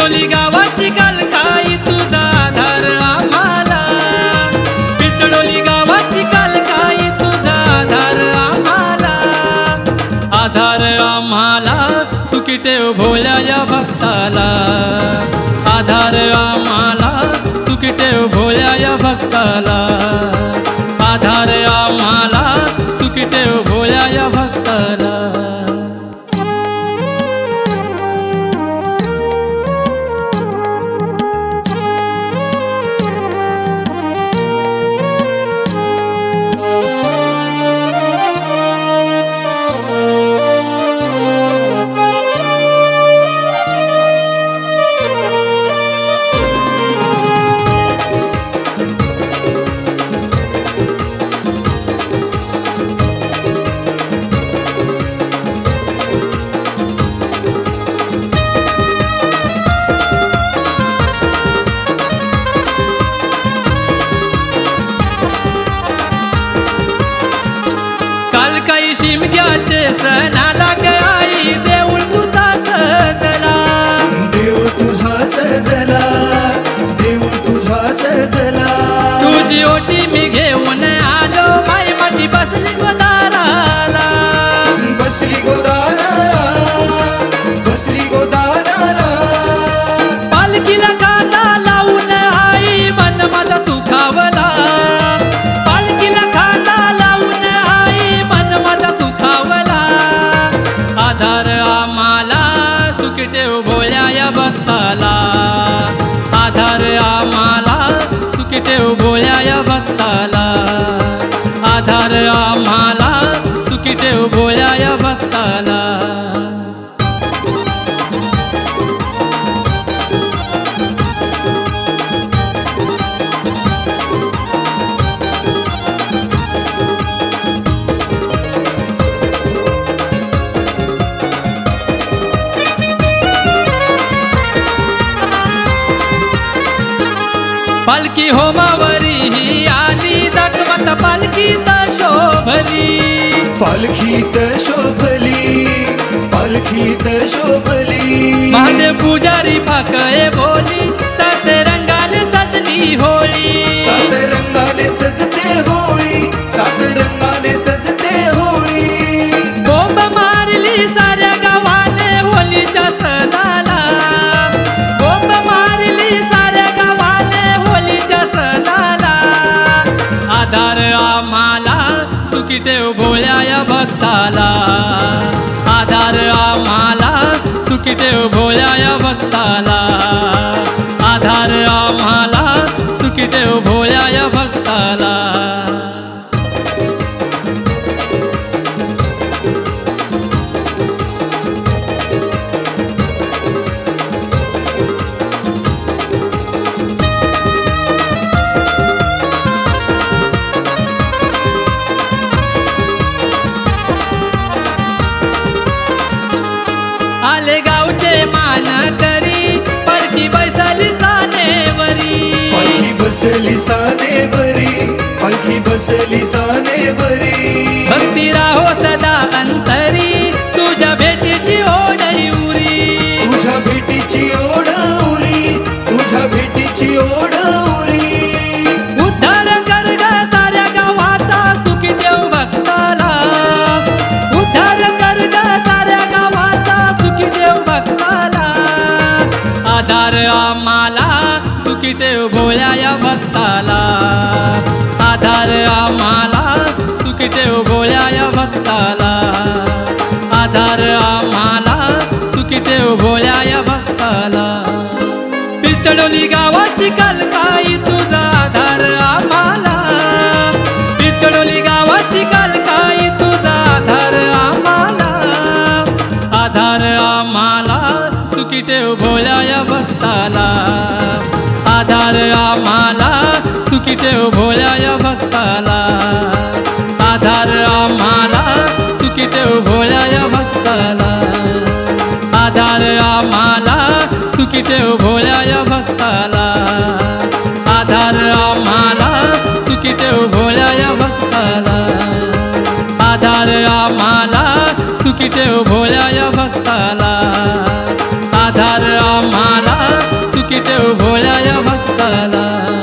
पिचडोली गावाची कालकाई तुझा आधार आम्हाला, पिचडोली गावाची कालकाई तुझा आधार आम्हाला, आधार आम्हाला सुखी ठेव भोल्या या भक्ताला, आधार आम्हाला सुखी ठेव भोल्या या भक्ताला, आधार आम्हाला सुखी ठेव भोल्या या भक्ताला। कालकाई शिमग्याचे सणाला आई देऊळ तुझा सजला, देऊळ तुझा सजला, देऊळ तुझा सजला, तुझी ओटी मी घेऊन आलो माई माझी बसली गोदाराला, बसली गोदाराला, बसली गोदाराला, पालखीला कांदा लावून आई मन माझा सुखावला, पालखीला कांदा लावून आई मन माझा सुखावला, आधार आम्हाला सुखी ठेव भोल्या या भक्ताला, आधार आम्हाला सुखी ठेव भोल्या या भक्ताला, आधार आम्हाला सुखी ठेव भोल्या या भक्ताला। पालखी होमावरी ही आली दाखवत पालखीत शोभली, पालखीत शोभली, पालखीत शोभली, महादेव पुजारी फाकळे बोली सात रंगाने सजली होळी, सात रंगाने सजते होळी, सात रंगाने सजते होळी, बोंब मारली साऱ्या गावाने होलीच्या सणाला, बोंब मारली साऱ्या गावाने होलीच्या सणाला, आधार आम्हाला सुखी ठेव भोल्या या भक्ताला, आधार आम्हाला सुखी ठेव भोल्या या भक्ताला, आधार आम्हाला सुखी ठेव भोल्या या भक्ताला। आले गावचे मान करी पालखी बसली सानेवरी, पालखी बसली सानेवरी, पालखी बसली सानेवरी, भक्ती राहो सदा अंतरी तुझ्या भेटीची ओढ उरी, तुझ्या भेटीची ओढ उरी, तुझ्या भेटीची ओढ उरी, उद्धार कर ग साऱ्या गावाचा सुखी ठेव भक्ताला, उद्धार कर ग साऱ्या गावाचा सुखी ठेव भक्ताला, आधार आम्हाला सुखी ठेव भोल्या या भक्ताला, आधार आम्हाला सुखी ठेव भोल्या या भक्ताला, आधार आम्हाला सुखी ठेव भोल्या या भक्ताला। पिचडोली गावाची कालकाई तुझा आधार आम्हाला, पिचडोली गावाची कालकाई तुझा आधार आम्हाला, आधार आम्हाला सुखी ठेव भोल्या या भक्ताला, आधार आम्हाला सुखी ठेव भोल्या या भक्ताला, आधार आम्हाला सुखी ठेव भोल्या या भक्ताला, आधार आम्हाला सुखी ठेव भोल्या या भक्ताला, आधार आम्हाला सुखी ठेव भोल्या या भक्ताला, आधार आम्हाला सुखी ठेव भोल्या या भक्ताला, आधार आम्हाला पालखी ठेव भोळ्या या भक्ताला.